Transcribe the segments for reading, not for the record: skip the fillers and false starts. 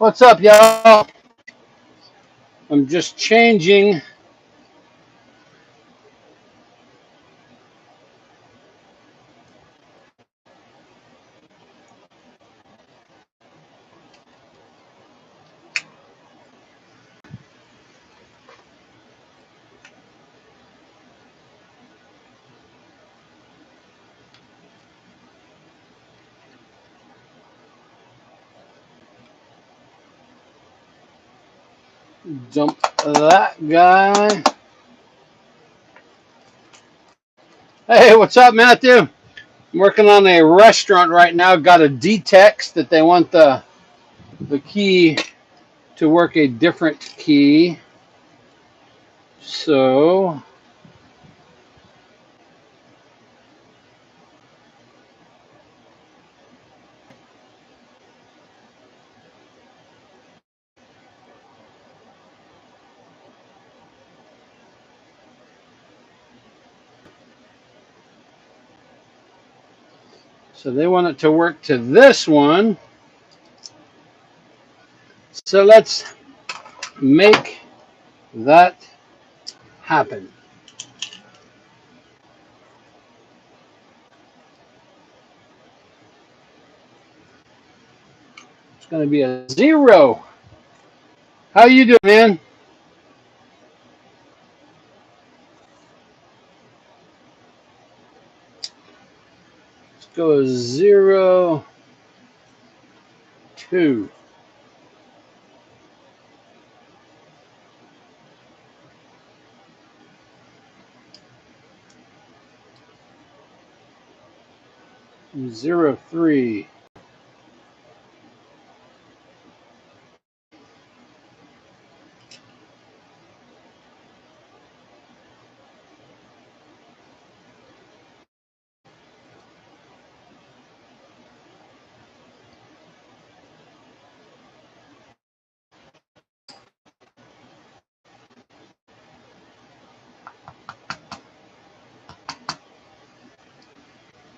What's up, y'all? I'm just changing. Dump that guy. Hey, what's up, Matthew? I'm working on a restaurant right now. Got a D-text that they want the key to work a different key. So they want it to work to this one. So let's make that happen. It's going to be a 0. How you doing, man? Let's go 0, 2. 0, 3.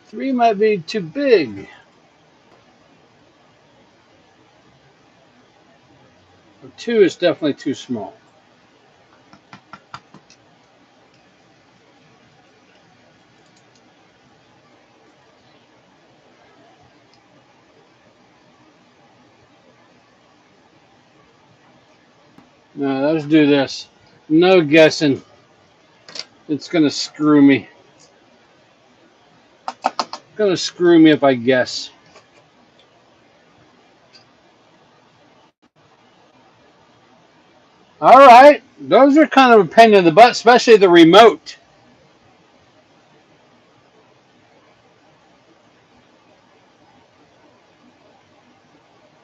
3 might be too big. 2 is definitely too small. No, let's do this. No guessing. It's going to screw me. It's going to screw me if I guess. All right. Those are kind of a pain in the butt, especially the remote.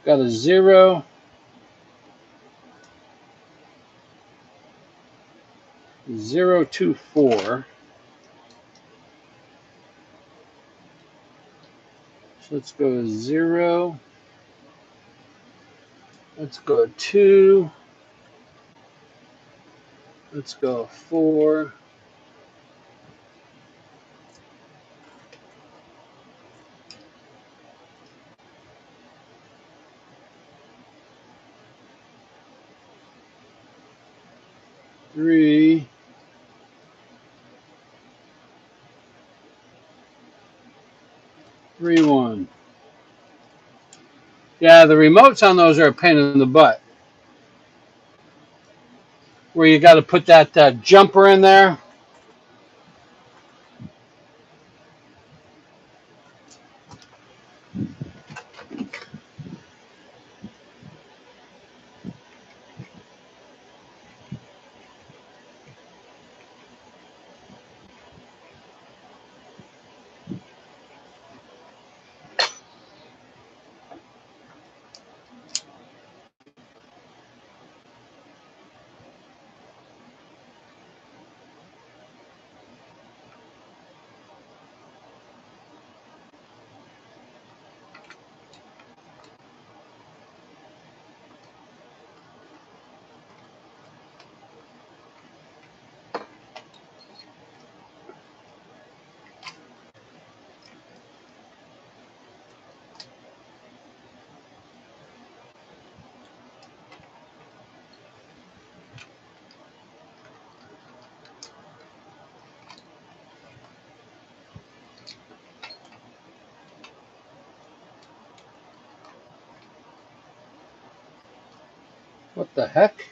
Got a 0. 0, 2, 4. So let's go 0. Let's go 2. Let's go 4. 3. 3, 1. Yeah, the remotes on those are a pain in the butt. Where you got to put that jumper in there. What the heck?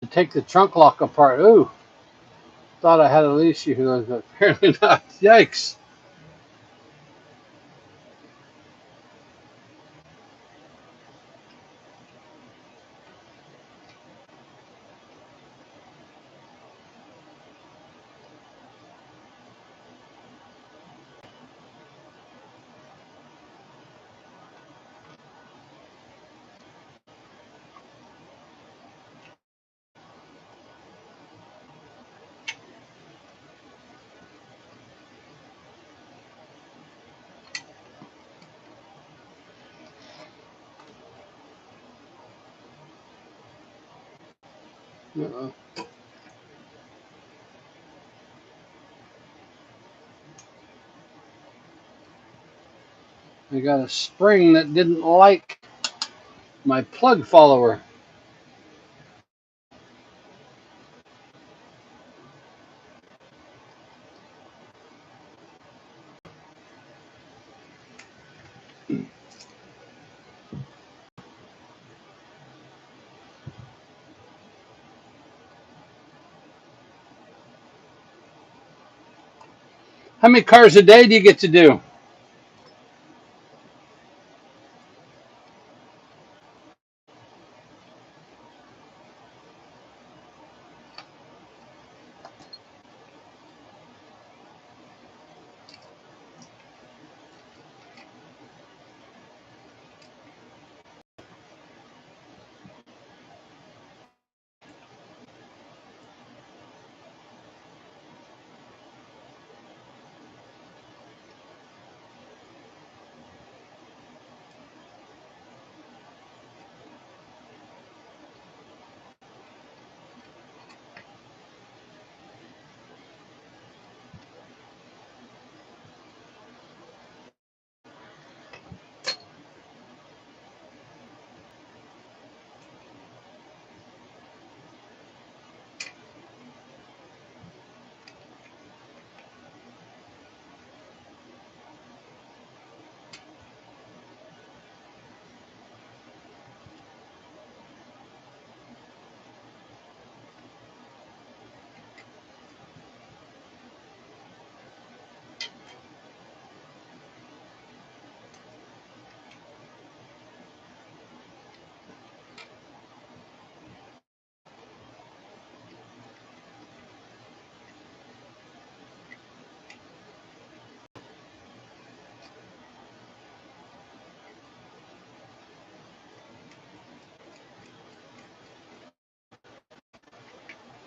To take the trunk lock apart. Ooh, thought I had a leash here, but apparently not. Yikes. Uh-oh. I got a spring that didn't like my plug follower. How many cars a day do you get to do?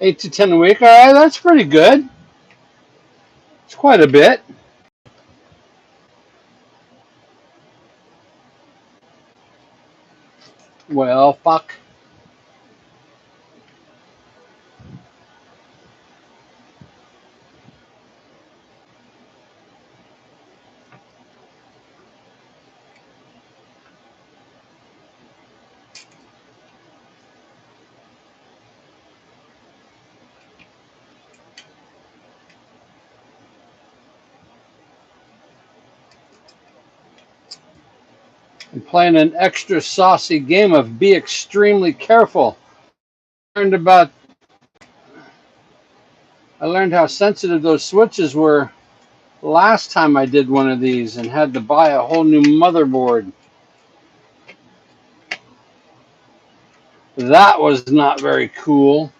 Eight to 10 a week. All right, that's pretty good. It's quite a bit. Well, fuck. I'm playing an extra saucy game of be extremely careful. Learned about I learned how sensitive those switches were last time I did one of these and had to buy a whole new motherboard. That was not very cool.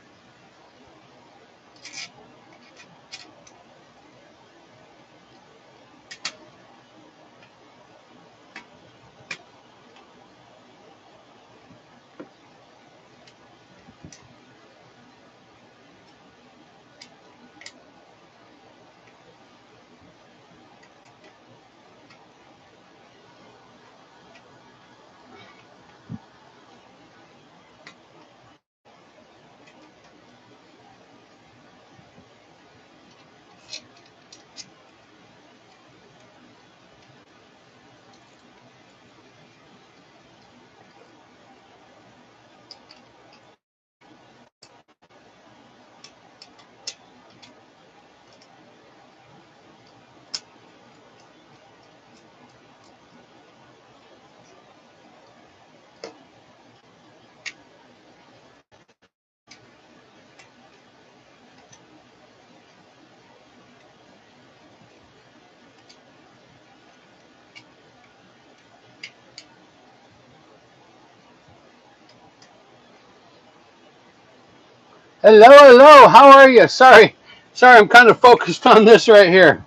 Hello, hello. How are you? Sorry, I'm kind of focused on this right here.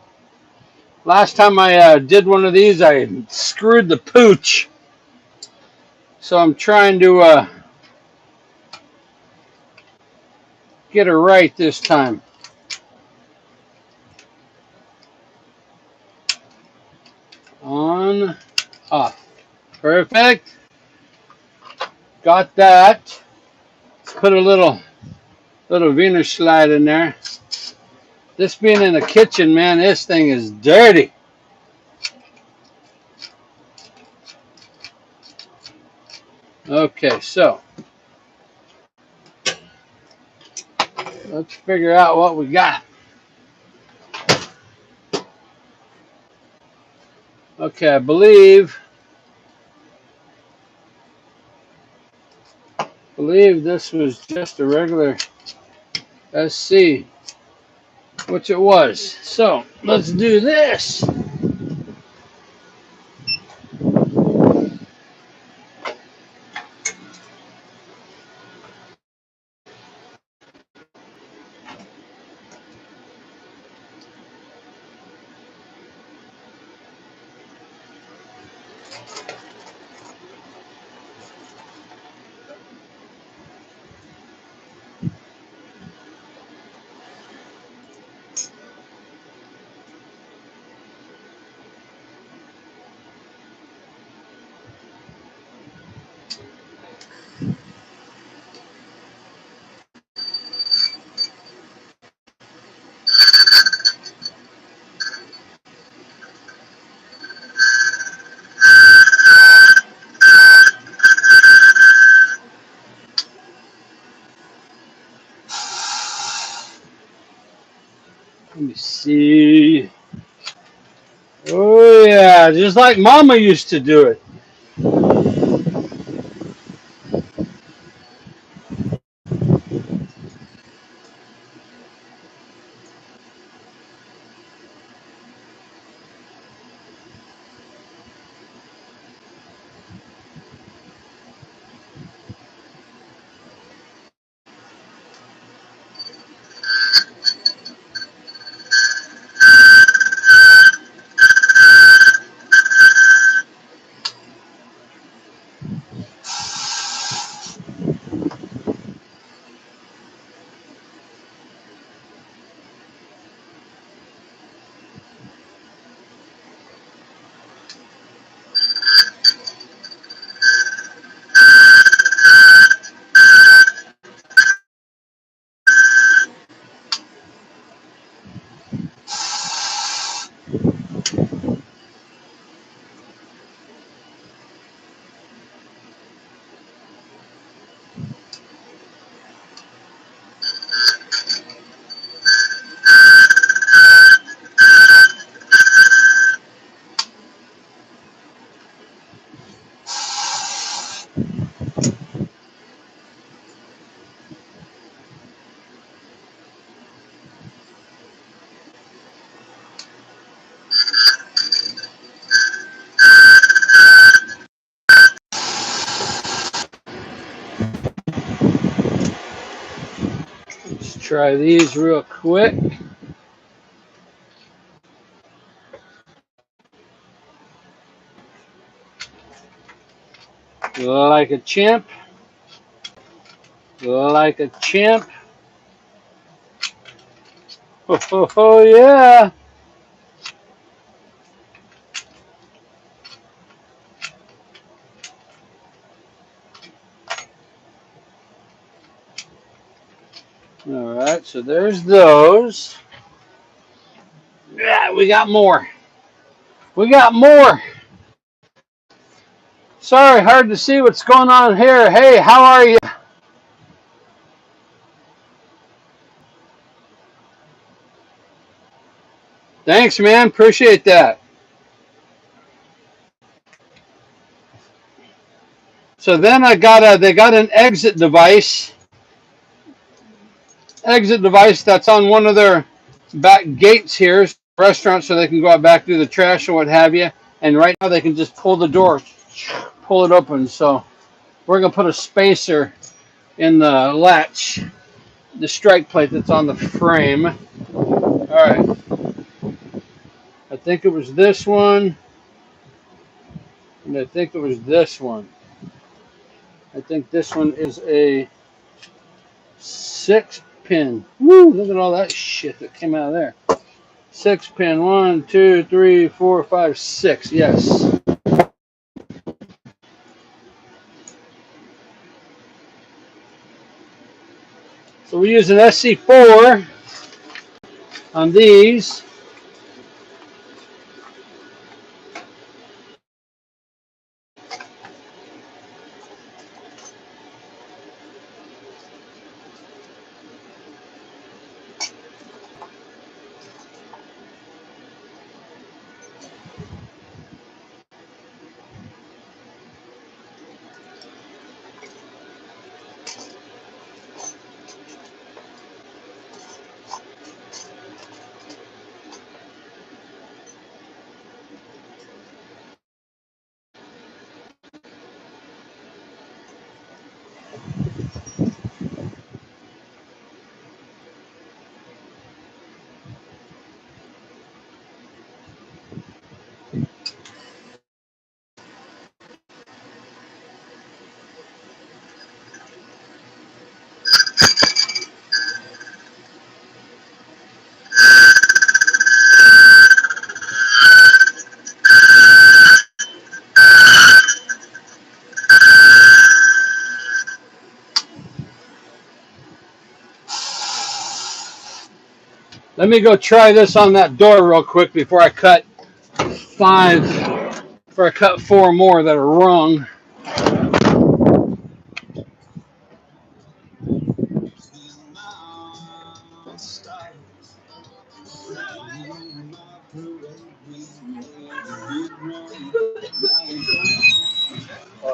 Last time I did one of these, I screwed the pooch. So I'm trying to get her right this time. On, off. Perfect. Got that. Let's put a little Wiener slide in there. This being in the kitchen, man, this thing is dirty. Okay, so let's figure out what we got. Okay, I believe this was just a regular SC, which it was. So let's do this. Let me see. Oh yeah, just like Mama used to do it. Let's try these real quick. Like a champ. Like a champ. Oh yeah. All right, so there's those. Yeah, we got more. We got more. Sorry, hard to see what's going on here. Hey, how are you? Thanks, man. Appreciate that. So then they got an exit device that's on one of their back gates here, restaurant, so they can go out back, do the trash or what have you. And right now they can just pull the door, pull it open. So we're gonna put a spacer in the latch the strike plate that's on the frame. All right. I think it was this one, and I think it was this one. I think this one is a 6-pin. Woo! Look at all that shit that came out of there. 6-pin. 1, 2, 3, 4, 5, 6. Yes. So we're using SC4 on these. Let me go try this on that door real quick before I cut 4 more that are wrong.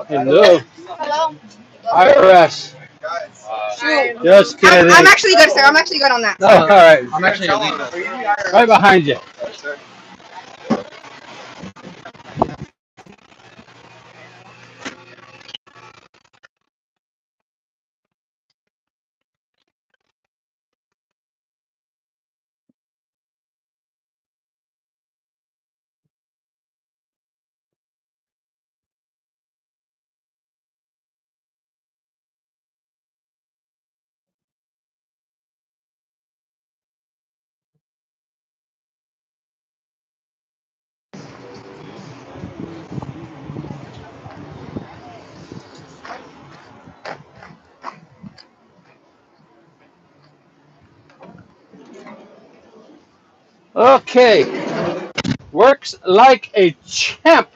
Hello. Hello. IRS. Just kidding. I'm actually good, sir. I'm actually good on that. Oh, all right. I'm actually Right behind you. Okay. Works like a champ.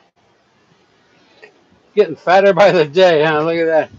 Getting fatter by the day, huh? Look at that.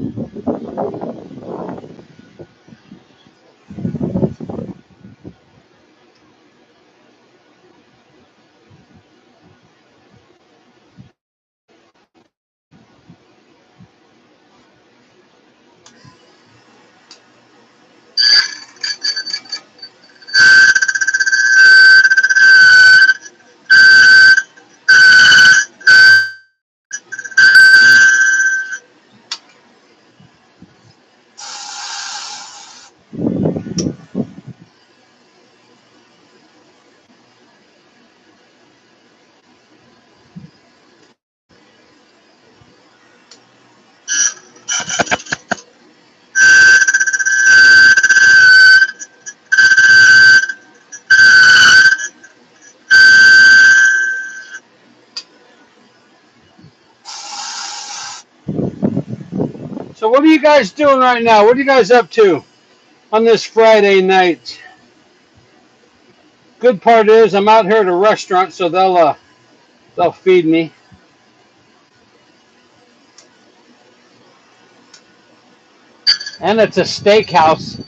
So what are you guys doing right now? What are you guys up to on this Friday night? Good part is I'm out here at a restaurant, so they'll feed me. And it's a steakhouse.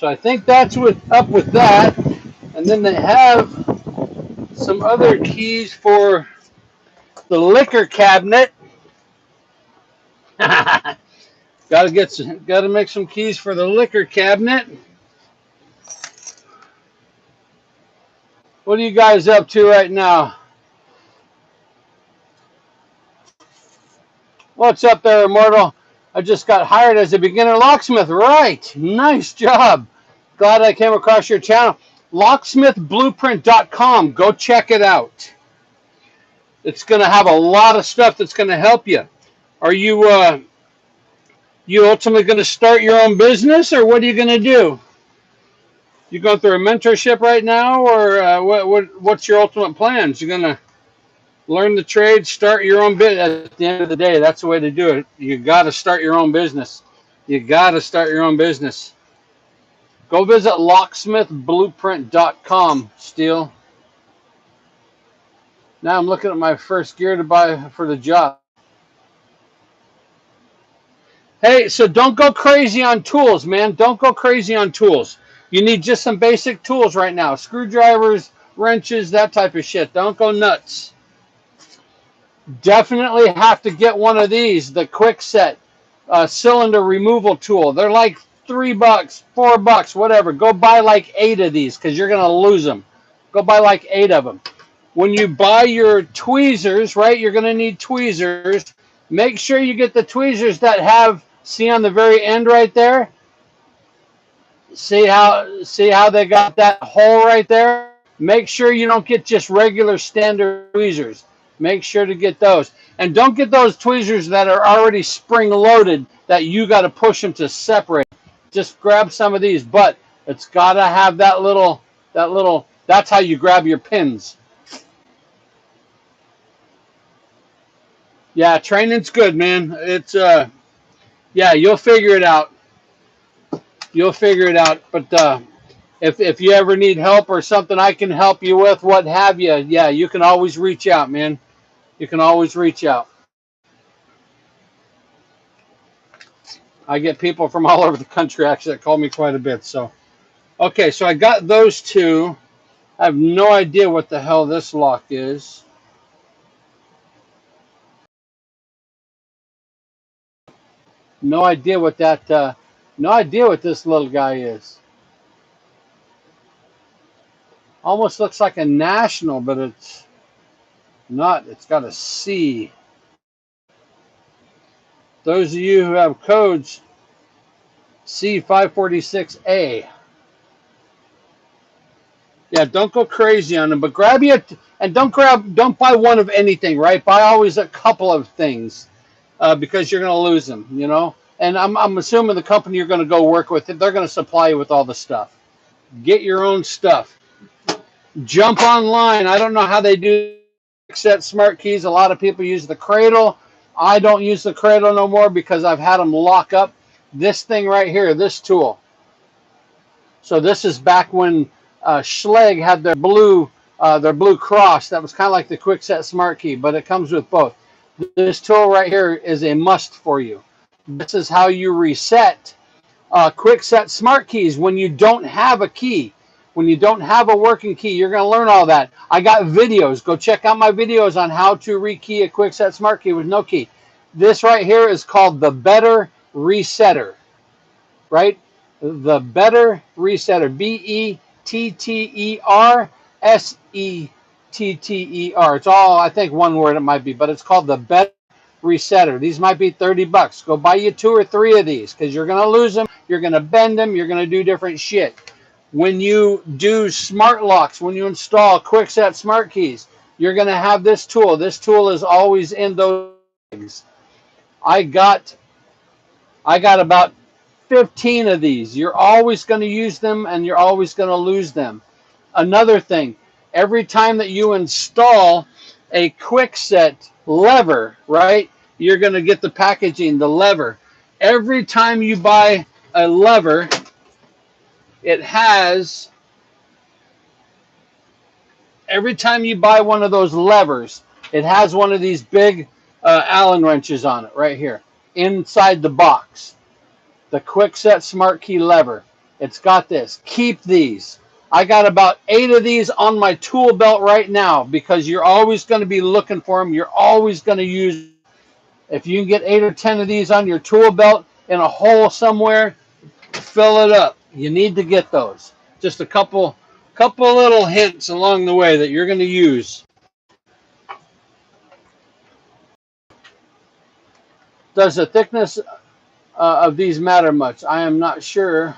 So I think that's up with that. And then they have some other keys for the liquor cabinet. Got to make some keys for the liquor cabinet. What are you guys up to right now? What's up there, Immortal? I just got hired as a beginner locksmith. Right. Nice job. Glad I came across your channel. Locksmithblueprint.com. Go check it out. It's going to have a lot of stuff that's going to help you. Are you ultimately going to start your own business, or what are you going to do? You going through a mentorship right now, or what's your ultimate plans? You're going to learn the trade, start your own business. At the end of the day, that's the way to do it. You got to start your own business. You got to start your own business. Go visit locksmithblueprint.com, Steel. Now I'm looking at my first gear to buy for the job. Hey, so don't go crazy on tools, man. Don't go crazy on tools. You need just some basic tools right now. Screwdrivers, wrenches, that type of shit. Don't go nuts. Definitely have to get one of these, the Kwikset cylinder removal tool. They're like $3, $4, whatever. Go buy like 8 of these because you're going to lose them. Go buy like 8 of them. When you buy your tweezers, right, you're going to need tweezers. Make sure you get the tweezers that have, see on the very end right there? See how they got that hole right there? Make sure you don't get just regular standard tweezers. Make sure to get those. And don't get those tweezers that are already spring loaded that you got to push them to separate. Just grab some of these, but it's got to have that little, that's how you grab your pins. Yeah, training's good, man. It's, yeah, you'll figure it out. You'll figure it out. But if you ever need help or something I can help you with, what have you, yeah, you can always reach out, man. You can always reach out. I get people from all over the country actually that call me quite a bit. So, okay, so I got those two. I have no idea what the hell this lock is. No idea what that, no idea what this little guy is. Almost looks like a National, but it's not. It's got a C. Those of you who have codes, C546A. Yeah, don't go crazy on them, but grab you, and don't buy one of anything, right? Buy always a couple of things, because you're going to lose them, you know? And I'm assuming the company you're going to go work with, they're going to supply you with all the stuff. Get your own stuff. Jump online. I don't know how they do set smart keys. A lot of people use the cradle. I don't use the cradle no more because I've had them lock up. This thing right here, this tool. So this is back when Schlage had their blue cross. That was kind of like the Kwikset Smart Key, but it comes with both. This tool right here is a must for you. This is how you reset Kwikset Smart Keys when you don't have a key. When you don't have a working key, you're going to learn all that. I got videos. Go check out my videos on how to rekey a Kwikset Smart Key with no key. This right here is called the Better Resetter, right? The Better Resetter. Bettersetter. It's all, I think, one word it might be, but it's called the Better Resetter. These might be $30. Go buy you 2 or 3 of these because you're going to lose them. You're going to bend them. You're going to do different shit. When you do smart locks, when you install Kwikset Smart Keys, you're going to have this tool. This tool is always in those things. I got about 15 of these. You're always going to use them and you're always going to lose them. Another thing, every time that you install a Kwikset lever, right, you're going to get the packaging, the lever. Every time you buy a lever, it has, every time you buy one of those levers, it has one of these big Allen wrenches on it right here inside the box. The Kwikset Smart Key lever. It's got this. Keep these. I got about 8 of these on my tool belt right now because you're always going to be looking for them. You're always going to use. If you can get 8 or 10 of these on your tool belt in a hole somewhere, fill it up. You need to get those. Just a couple little hints along the way that you're going to use. Does the thickness of these matter much? I am not sure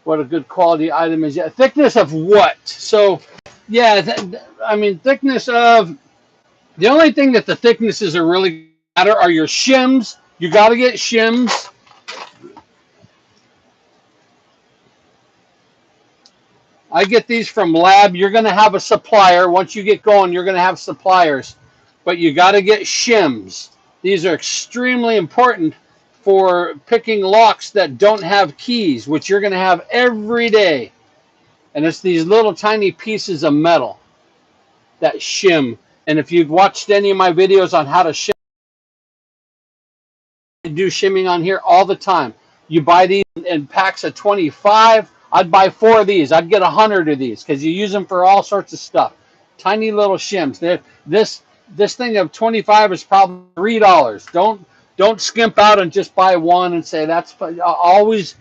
what a good quality item is yet. Thickness of what? So, yeah, I mean, thickness of, the only thing that the thicknesses are really matter are your shims. You got to get shims. I get these from Lab. You're going to have a supplier. Once you get going, you're going to have suppliers. But you got to get shims. These are extremely important for picking locks that don't have keys, which you're going to have every day. And it's these little tiny pieces of metal that shim. And if you've watched any of my videos on how to shim, I do shimming on here all the time. You buy these in packs of 25. I'd buy 4 of these. I'd get 100 of these because you use them for all sorts of stuff. Tiny little shims. This thing of 25 is probably $3. Don't skimp out and just buy one and say that's always.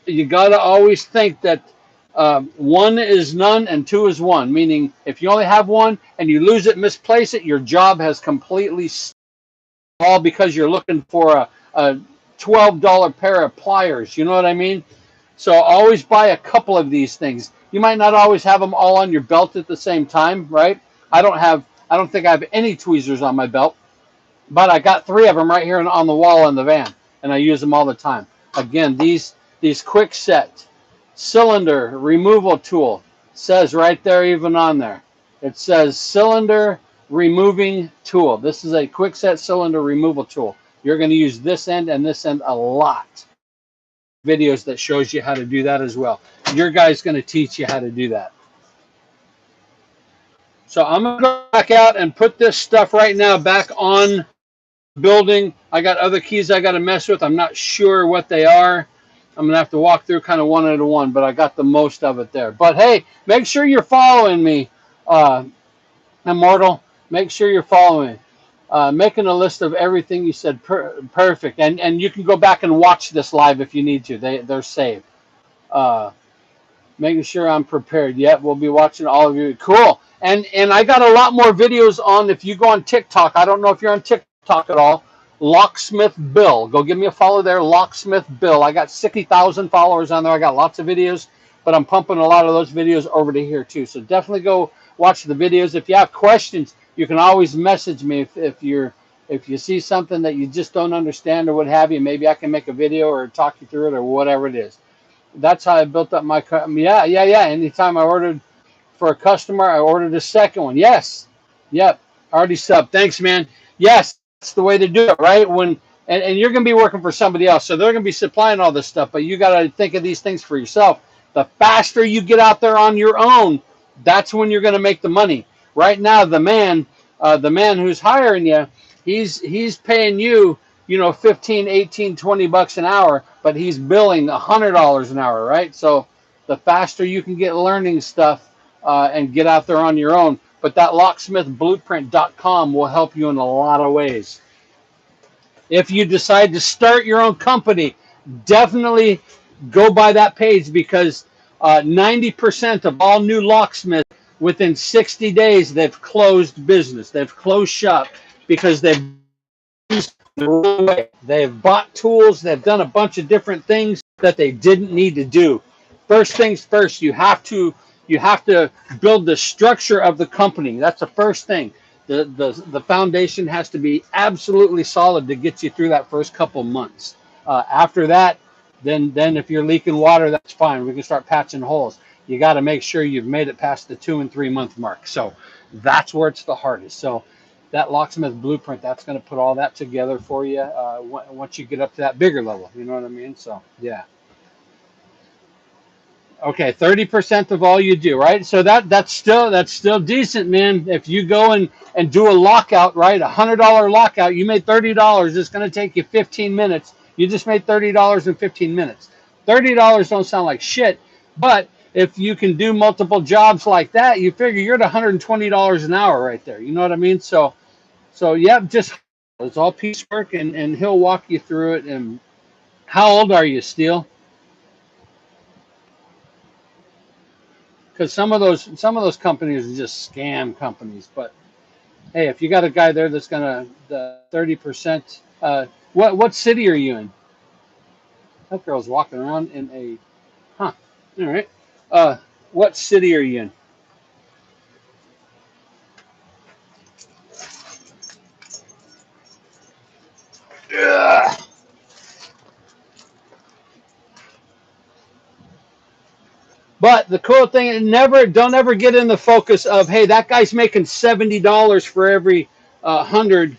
You got to always think that 1 is none and 2 is 1. Meaning, if you only have one and you lose it, misplace it, your job has completely stopped. All because you're looking for a $12 pair of pliers. You know what I mean? So always buy a couple of these things. You might not always have them all on your belt at the same time, right? I don't think I have any tweezers on my belt, but I got 3 of them right here on the wall in the van, and I use them all the time. Again, these quick set cylinder removal tool says right there, even on there, it says cylinder removing tool. This is a quick set cylinder removal tool. You're going to use this end and this end a lot. Videos that shows you how to do that as well. Your guy's going to teach you how to do that. So I'm going to go back out and put this stuff right now back on building. I got other keys I got to mess with. I'm not sure what they are. I'm going to have to walk through kind of one at a one, but I got the most of it there. But hey, make sure you're following me, Immortal. Make sure you're following. Making a list of everything you said. Perfect. And you can go back and watch this live if you need to. They're saved. Making sure I'm prepared. Yep, we'll be watching all of you. Cool. And I got a lot more videos on, if you go on TikTok. I don't know if you're on TikTok at all. Locksmith Bill. Go give me a follow there. Locksmith Bill. I got 60,000 followers on there. I got lots of videos, but I'm pumping a lot of those videos over to here too. So definitely go watch the videos. If you have questions, you can always message me if you see something that you just don't understand or what have you. Maybe I can make a video or talk you through it or whatever it is. That's how I built up my company. Yeah. Anytime I ordered for a customer, I ordered a second one. Yes. Yep. Already subbed. Thanks, man. Yes, that's the way to do it, right? And you're going to be working for somebody else, so they're going to be supplying all this stuff, but you got to think of these things for yourself. The faster you get out there on your own, that's when you're going to make the money. Right now, the man who's hiring you, he's paying you, 15, 18, 20 bucks an hour, but he's billing $100 an hour, right? So the faster you can get learning stuff and get out there on your own. But that locksmithblueprint.com will help you in a lot of ways. If you decide to start your own company, definitely go by that page, because 90% of all new locksmiths, within 60 days, they've closed business. They've closed shop because they've used the wrong way. They've bought tools. They've done a bunch of different things that they didn't need to do. First things first, you have to build the structure of the company. That's the first thing. The foundation has to be absolutely solid to get you through that first couple months. After that, then if you're leaking water, that's fine. We can start patching holes. You got to make sure you've made it past the 2 and 3 month mark. So that's where it's the hardest. So that Locksmith Blueprint, that's going to put all that together for you once you get up to that bigger level. You know what I mean? So yeah. Okay, 30% of all you do, right? So that's still decent, man. If you go and do a lockout, right, $100 lockout, you made $30. It's going to take you 15 minutes. You just made $30 in 15 minutes. $30 don't sound like shit, But if you can do multiple jobs like that, you figure you're at $120 an hour right there. You know what I mean? So yep, just it's all piecework, and he'll walk you through it. And how old are you, Steele? Because some of those companies are just scam companies. But hey, if you got a guy there that's gonna the 30%, what city are you in? That girl's walking around in a huh. All right. Uh, what city are you in? Ugh. But the cool thing, don't ever get in the focus of, hey, that guy's making $70 for every 100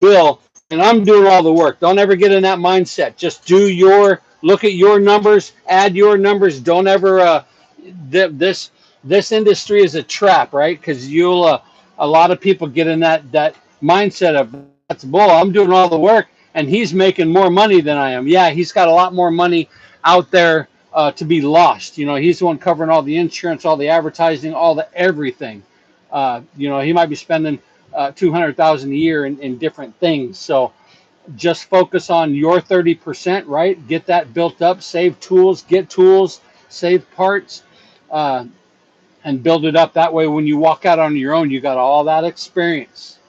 bill, and I'm doing all the work. Don't ever get in that mindset. Just look at your numbers, add your numbers. Don't ever this industry is a trap, right? Because a lot of people get in that mindset of that's bull. I'm doing all the work, and he's making more money than I am. Yeah, he's got a lot more money out there to be lost. He's the one covering all the insurance, all the advertising, all the everything. He might be spending 200,000 a year in different things. So just focus on your 30%, right? Get that built up, save tools, get tools, save parts, uh, and build it up. That way, when you walk out on your own, you got all that experience.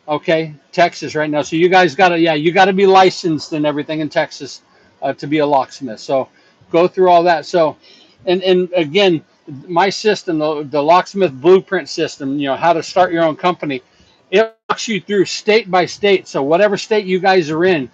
Okay, Texas right now. So you guys you got to be licensed and everything in Texas to be a locksmith. So go through all that. So, and again, my system, the locksmith blueprint system, how to start your own company, it walks you through state by state. So whatever state you guys are in,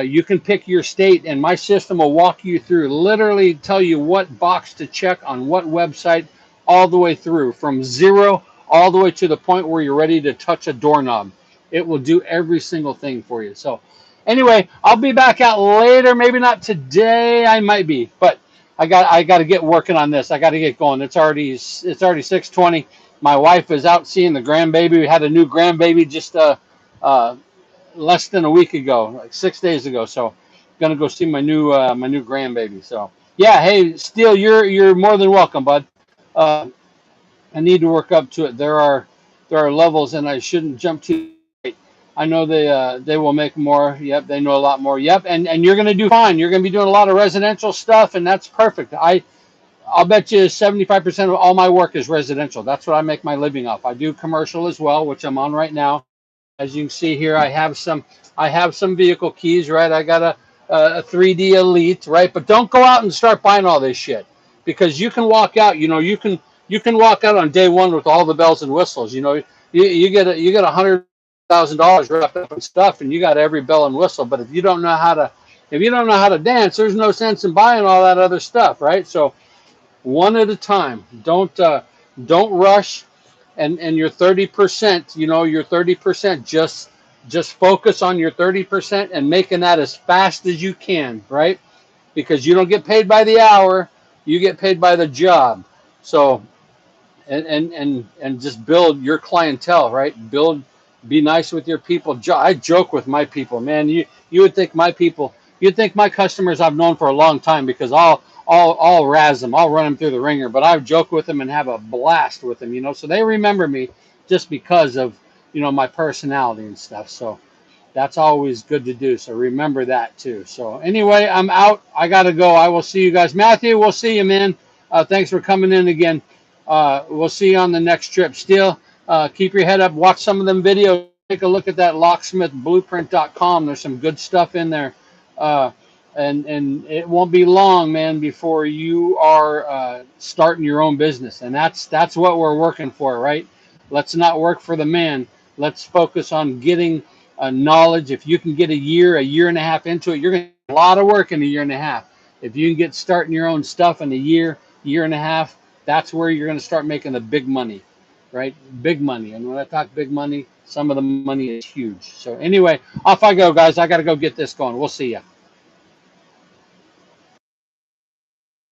you can pick your state, and my system will walk you through, literally tell you what box to check on what website, all the way through from zero all the way to the point where you're ready to touch a doorknob. It will do every single thing for you. So anyway, I'll be back out later. Maybe not today. I might be, but I got to get working on this. I got to get going. It's already 6:20. My wife is out seeing the grandbaby. We had a new grandbaby just uh, less than a week ago, like 6 days ago. So gonna go see my new grandbaby. So yeah, hey, Steele, you're more than welcome, bud. Uh, I need to work up to it. There are levels, and I shouldn't jump too late. I know they will make more. Yep, they know a lot more. Yep, and you're gonna do fine. You're gonna be doing a lot of residential stuff, and that's perfect. I'll bet you 75% of all my work is residential. That's what I make my living off. I do commercial as well, which I'm on right now. As you can see here, I have some vehicle keys, right? I got a 3D Elite, right? But don't go out and start buying all this shit, because you can walk out. You can walk out on day one with all the bells and whistles. You get $100,000 wrapped up in stuff, and you got every bell and whistle. But if you don't know how to dance, there's no sense in buying all that other stuff, right? So one at a time. Don't rush, and your 30%, your 30%, just focus on your 30% and making that as fast as you can, right? Because you don't get paid by the hour, you get paid by the job. So and just build your clientele, right? Be nice with your people. I joke with my people, man. You would think my people, you'd think my customers I've known for a long time, because I'll razz them, I'll run them through the ringer, but I joke with them and have a blast with them, so they remember me just because of my personality and stuff. So that's always good to do. So remember that too. So anyway, I'm out. I gotta go. I will see you guys. Matthew, we'll see you, man. Thanks for coming in again. We'll see you on the next trip. Still, keep your head up. Watch some of them videos. Take a look at that locksmithblueprint.com. There's some good stuff in there. Uh, and it won't be long, man, before you are starting your own business. And that's what we're working for, right? Let's not work for the man. Let's focus on getting knowledge. If you can get a year and a half into it, you're going to do a lot of work in a year and a half. If you can get starting your own stuff in a year and a half, that's where you're going to start making the big money, right? Big money. And when I talk big money, some of the money is huge. So anyway, off I go, guys. I got to go get this going. We'll see ya.